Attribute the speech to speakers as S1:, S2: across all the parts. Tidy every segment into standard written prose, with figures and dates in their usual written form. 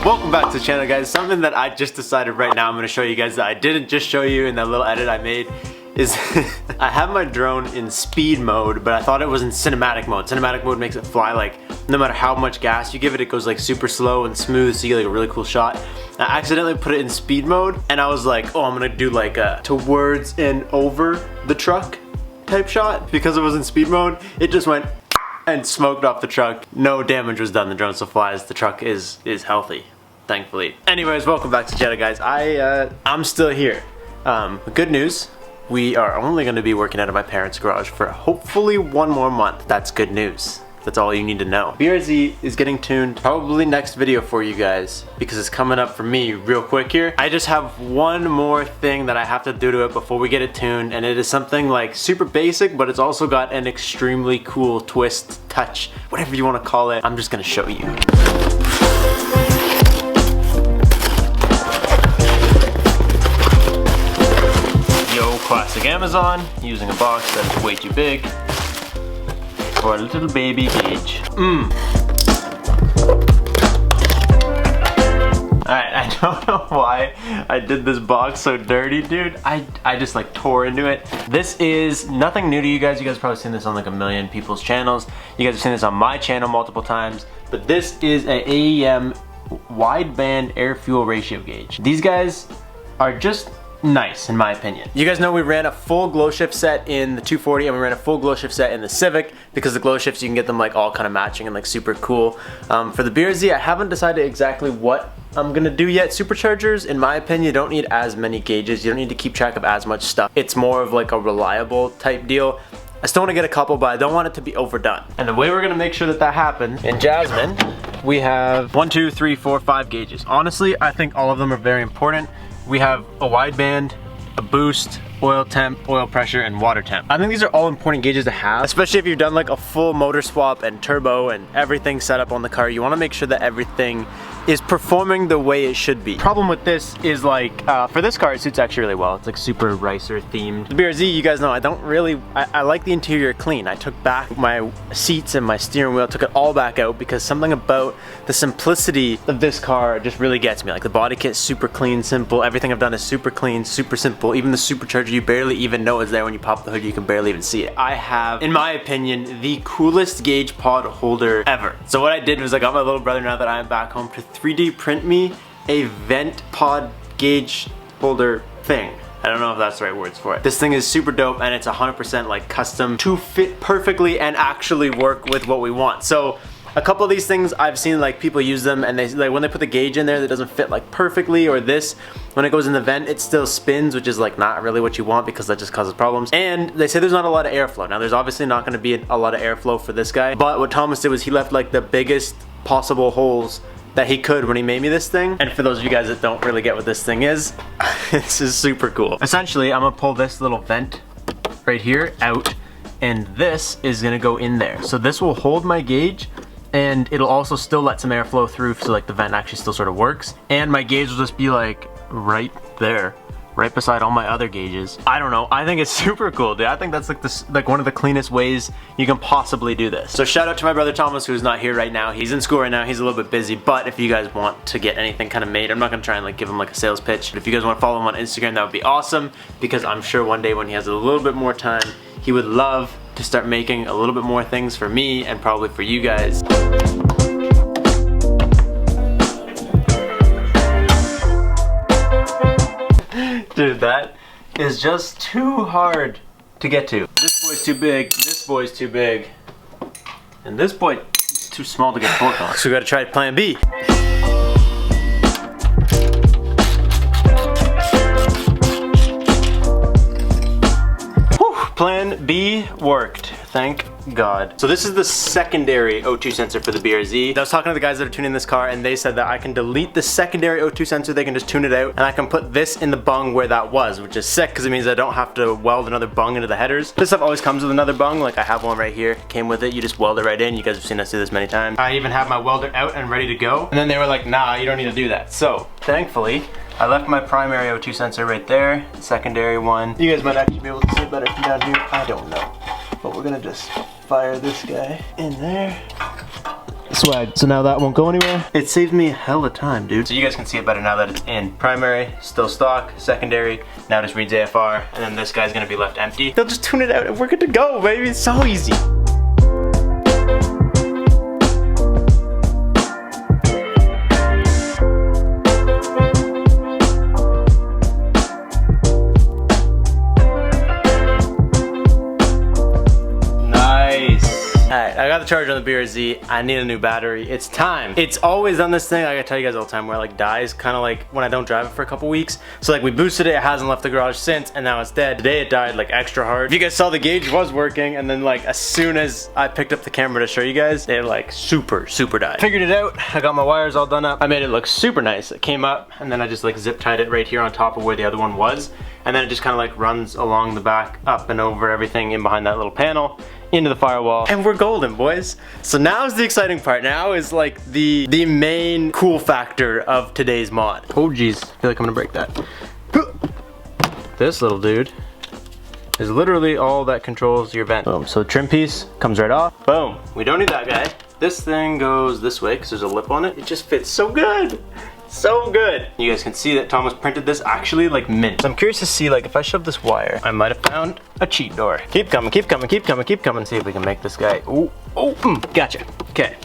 S1: Welcome back to the channel, guys. Something that I just decided right now I'm going to show you guys that I didn't just show you in that little edit I made is I have my drone in speed mode, but I thought it was in cinematic mode. Cinematic mode makes it fly like no matter how much gas you give it, it goes like super slow and smooth, so you get like a really cool shot. I accidentally put it in speed mode and I was like, oh, I'm gonna do like a towards and over the truck type shot. Because it was in speed mode, it just went and smoked off the truck. No damage was done, the drone still flies, the truck is healthy, thankfully. Anyways, welcome back to the channel, guys. I'm still here. Good news. We are only going to be working out of my parents' garage for hopefully 1 more month. That's good news. That's all you need to know. BRZ is getting tuned probably next video for you guys because it's coming up for me real quick here. I just have one more thing that I have to do to it before we get it tuned, and it is something like super basic, but it's also got an extremely cool twist, touch, whatever you want to call it. I'm just going to show you. Classic Amazon, using a box that's way too big for a little baby Gage. Alright, I don't know why I did this box so dirty, dude. I just like tore into it. This is nothing new to you guys. You guys have probably seen this on like a million people's channels. You guys have seen this on my channel multiple times. But this is an AEM wideband air fuel ratio gauge. These guys are just nice in my opinion. You guys know we ran a full glow shift set in the 240 and we ran a full glow shift set in the Civic because the glow shifts you can get them like all kind of matching and like super cool. For the BRZ, I haven't decided exactly what I'm gonna do yet. Superchargers, in my opinion, you don't need as many gauges. You don't need to keep track of as much stuff. It's more of like a reliable type deal. I still want to get a couple, but I don't want it to be overdone. And the way we're gonna make sure that that happens, in Jasmine, we have 1, 2, 3, 4, 5 gauges. Honestly, I think all of them are very important. We have a wideband, a boost, oil temp, oil pressure, and water temp. I think these are all important gauges to have, especially if you've done like a full motor swap and turbo and everything set up on the car. You want to make sure that everything is performing the way it should be. Problem with this is like, for this car, it suits actually really well. It's like super racer themed. The BRZ, you guys know, I like the interior clean. I took back my seats and my steering wheel, took it all back out because something about the simplicity of this car just really gets me. Like the body kit's super clean, simple. Everything I've done is super clean, super simple. Even the supercharger, you barely even know is there. When you pop the hood, you can barely even see it. I have, in my opinion, the coolest gauge pod holder ever. So what I did was I got my little brother, now that I am back home, to 3D print me a vent pod gauge holder thing. I don't know if that's the right words for it. This thing is super dope and it's 100% like custom to fit perfectly and actually work with what we want. So a couple of these things I've seen like people use them and they like when they put the gauge in there that doesn't fit like perfectly, or this when it goes in the vent it still spins, which is like not really what you want because that just causes problems. And they say there's not a lot of airflow. Now there's obviously not going to be a lot of airflow for this guy, but what Thomas did was he left like the biggest possible holes that he could when he made me this thing. And for those of you guys that don't really get what this thing is, this is super cool. Essentially, I'm gonna pull this little vent right here out, and this is gonna go in there. So this will hold my gauge, and it'll also still let some airflow through, so like the vent actually still sort of works. And my gauge will just be like right there, right beside all my other gauges. I don't know, I think it's super cool, dude. I think that's like one of the cleanest ways you can possibly do this. So shout out to my brother Thomas, who's not here right now. He's in school right now, he's a little bit busy, but if you guys want to get anything kind of made, I'm not gonna try and like give him like a sales pitch, but if you guys want to follow him on Instagram, that would be awesome, because I'm sure one day when he has a little bit more time, he would love to start making a little bit more things for me and probably for you guys. Dude, that is just too hard to get to. This boy's too big, this boy's too big, and this boy is too small to get torque on. So we gotta try plan B. Whew, plan B worked. Thank God. So this is the secondary O2 sensor for the BRZ. I was talking to the guys that are tuning this car and they said that I can delete the secondary O2 sensor, they can just tune it out, and I can put this in the bung where that was, which is sick because it means I don't have to weld another bung into the headers. This stuff always comes with another bung, like I have one right here, came with it, you just weld it right in. You guys have seen us do this many times. I even have my welder out and ready to go, and then they were like, nah, you don't need to do that. So thankfully, I left my primary O2 sensor right there, secondary one. You guys might actually be able to see it better from down here, I don't know. But we're gonna just fire this guy in there. Swag. So now that won't go anywhere. It saves me a hell of time, dude. So you guys can see it better now that it's in. Primary, still stock. Secondary, now just reads AFR. And then this guy's gonna be left empty. They'll just tune it out and we're good to go, baby. It's so easy. I got the charger on the BRZ. I need a new battery. It's time. It's always done this thing, I gotta tell you guys all the time, where it like dies kind of like when I don't drive it for a couple weeks. So like we boosted it, it hasn't left the garage since, and now it's dead. Today it died like extra hard. If you guys saw, the Gage was working, and then like as soon as I picked up the camera to show you guys, it like super died. Figured it out. I got my wires all done up. I made it look super nice. It came up, and then I just like zip tied it right here on top of where the other one was. And then it just kind of like runs along the back, up and over everything in behind that little panel, into the firewall, and we're golden, boys. So now is the exciting part. Now is like the main cool factor of today's mod. Oh geez, I feel like I'm gonna break that. This little dude is literally all that controls your vent. Boom, so the trim piece comes right off. Boom, we don't need that guy. This thing goes this way because there's a lip on it. It just fits so good. So good. You guys can see that Thomas printed this actually like mint. So I'm curious to see, like, if I shove this wire, I might have found a cheat door. Keep coming, keep coming, keep coming, keep coming. See if we can make this guy. Oh, gotcha. Okay.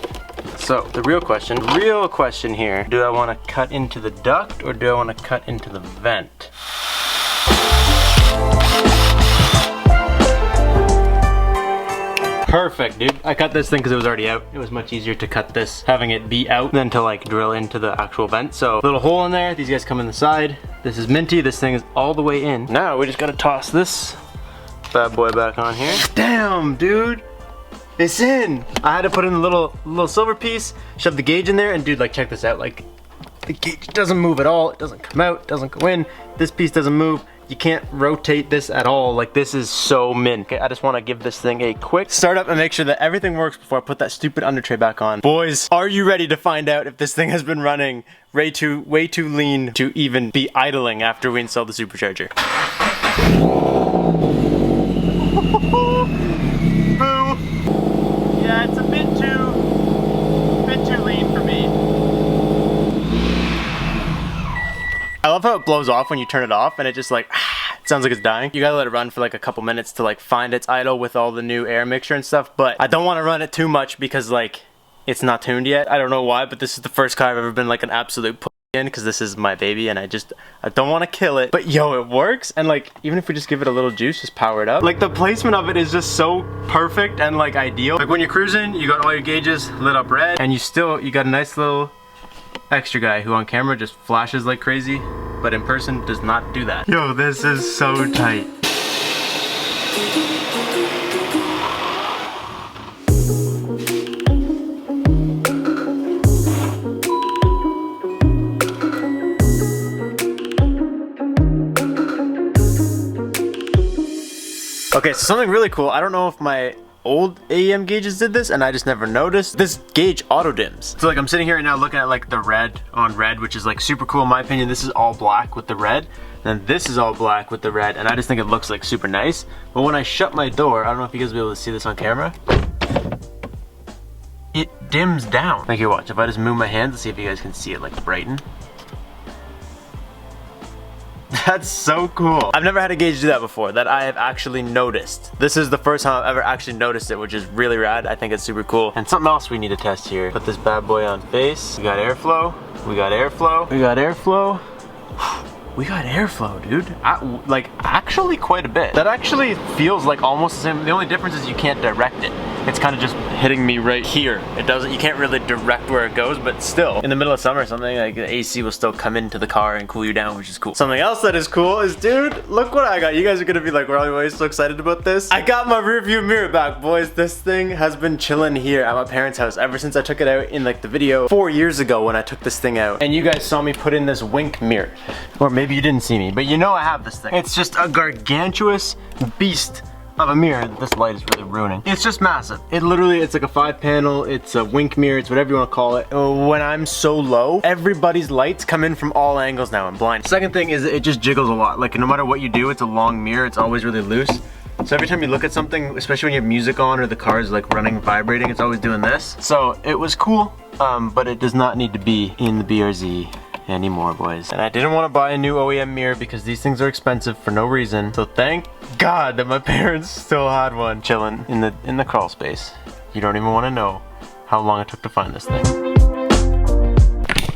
S1: So the real question here, do I want to cut into the duct or do I want to cut into the vent? Perfect, dude. I cut this thing because it was already out. It was much easier to cut this, having it be out, than to like drill into the actual vent. So little hole in there. These guys come in the side. This is minty. This thing is all the way in. Now we just gotta toss this bad boy back on here. Damn, dude. It's in. I had to put in a little silver piece, shove the gauge in there, and dude, like, check this out. Like, the gauge doesn't move at all. It doesn't come out. It doesn't go in. This piece doesn't move. You can't rotate this at all. Like, this is so mint. Okay, I just want to give this thing a quick startup and make sure that everything works before I put that stupid under tray back on. Boys, are you ready to find out if this thing has been running way too lean to even be idling after we install the supercharger? Boo. Yeah, it's a bit too lean for me. I love how it blows off when you turn it off and it just like, it sounds like it's dying. You gotta let it run for like a couple minutes to like find its idle with all the new air mixture and stuff, but I don't want to run it too much because like it's not tuned yet. I don't know why, but this is the first car I've ever been like an absolute in because this is my baby and I don't want to kill it, but yo, it works. And like, even if we just give it a little juice, just power it up, like the placement of it is just so perfect and like ideal. Like when you're cruising, you got all your gauges lit up red and you got a nice little extra guy who on camera just flashes like crazy, but in person does not do that. Yo, this is so tight. Okay, so something really cool. I don't know if my old AEM gauges did this and I just never noticed. This gauge auto dims. So like I'm sitting here right now looking at like the red on red, which is like super cool in my opinion. This is all black with the red, and this is all black with the red, and I just think it looks like super nice. But when I shut my door, I don't know if you guys will be able to see this on camera, it dims down. Like here, watch, if I just move my hands, let's see if you guys can see it like brighten. That's so cool. I've never had a gauge do that before, that I have actually noticed. This is the first time I've ever actually noticed it, which is really rad. I think it's super cool. And something else we need to test here. Put this bad boy on face. We got airflow. We got airflow. We got airflow. We got airflow, dude. Like, actually quite a bit. That actually feels like almost the same. The only difference is you can't direct it. It's kind of just hitting me right here. It doesn't, you can't really direct where it goes, but still, in the middle of summer or something, like the AC will still come into the car and cool you down, which is cool. Something else that is cool is, dude, look what I got. You guys are gonna be like, Robbie, why are you so excited about this? I got my rear view mirror back, boys. This thing has been chilling here at my parents' house ever since I took it out in like the video 4 years ago when I took this thing out. And you guys saw me put in this wink mirror. Or maybe you didn't see me, but you know I have this thing. It's just a gargantuous beast of a mirror that this light is really ruining. It's just massive. It literally, it's like a 5-panel, it's a wink mirror, it's whatever you want to call it. When I'm so low, everybody's lights come in from all angles now and blind. Second thing is it just jiggles a lot. Like no matter what you do, it's a long mirror, it's always really loose. So every time you look at something, especially when you have music on or the car is like running, vibrating, it's always doing this. So it was cool, but it does not need to be in the BRZ anymore, boys. And I didn't want to buy a new OEM mirror because these things are expensive for no reason. So thank God that my parents still had one chilling in the crawl space. You don't even want to know how long it took to find this thing.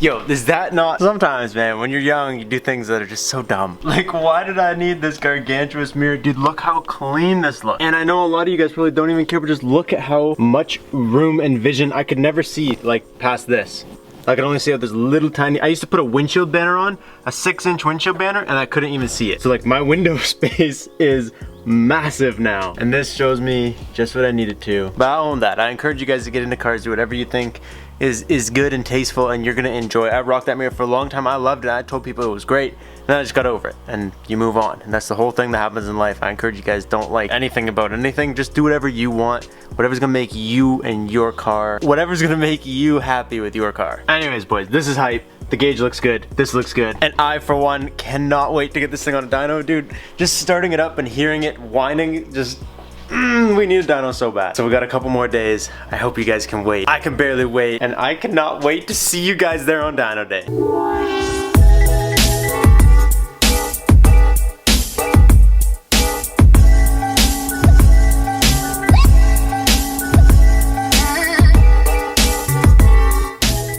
S1: Yo, is that not... Sometimes, man, when you're young, you do things that are just so dumb. Like, why did I need this gargantuous mirror? Dude, look how clean this looks. And I know a lot of you guys probably don't even care, but just look at how much room and vision I could never see, like, past this. I could only see out this little tiny... I used to put a windshield banner on, a 6-inch windshield banner, and I couldn't even see it. So, like, my window space is massive now. And this shows me just what I needed to. But I own that. I encourage you guys to get into cars, do whatever you think is good and tasteful and you're gonna enjoy. I rocked that mirror for a long time. I loved it. I told people it was great. Then I just got over it and you move on. And that's the whole thing that happens in life. I encourage you guys, don't like anything about anything. Just do whatever you want. Whatever's gonna make you and your car, whatever's gonna make you happy with your car. Anyways, boys, this is hype. The Gage looks good. This looks good. And I, for one, cannot wait to get this thing on a dyno. Dude, just starting it up and hearing it whining, just... we need a dyno so bad. So we got a couple more days. I hope you guys can wait. I can barely wait, and I cannot wait to see you guys there on dyno day.